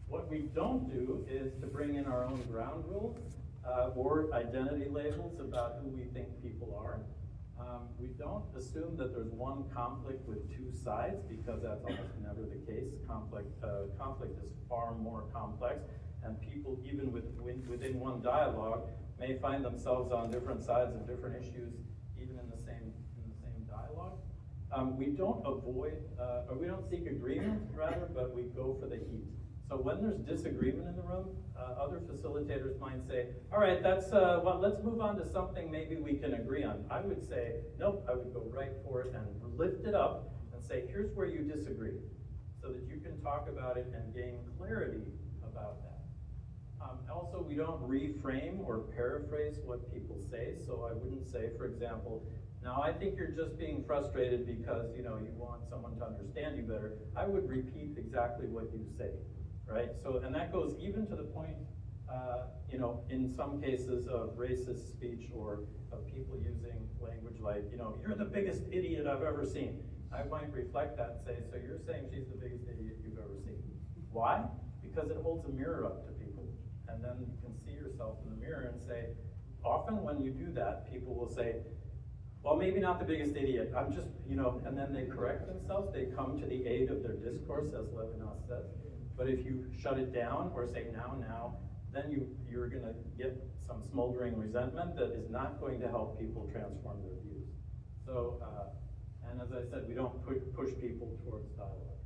What we don't do is to bring in our own ground rules or identity labels about who we think people are. We don't assume that there's one conflict with two sides, because that's almost never the case. Conflict is far more complex, and people, even within one dialogue, may find themselves on different sides of different issues, even in the same dialogue. We don't avoid, or we don't seek agreement, rather, but we go for the heat. So when there's disagreement in the room, other facilitators might say, all right, well, let's move on to something maybe we can agree on. I would say, nope, I would go right for it and lift it up and say, here's where you disagree, so that you can talk about it and gain clarity about that. Also, we don't reframe or paraphrase what people say, so I wouldn't say, for example, now I think you're just being frustrated because you want someone to understand you better. I would repeat exactly what you say. Right? So, and that goes even to the point, in some cases of racist speech or of people using language like, you're the biggest idiot I've ever seen. I might reflect that and say, so you're saying she's the biggest idiot you've ever seen. Why? Because it holds a mirror up to people. And then you can see yourself in the mirror and say, often when you do that, people will say, well, maybe not the biggest idiot, I'm just, and then they correct themselves. They come to the aid of their discourse, as Levinas says. But if you shut it down or say now, then you're going to get some smoldering resentment that is not going to help people transform their views. So, and as I said, we don't push people towards dialogue.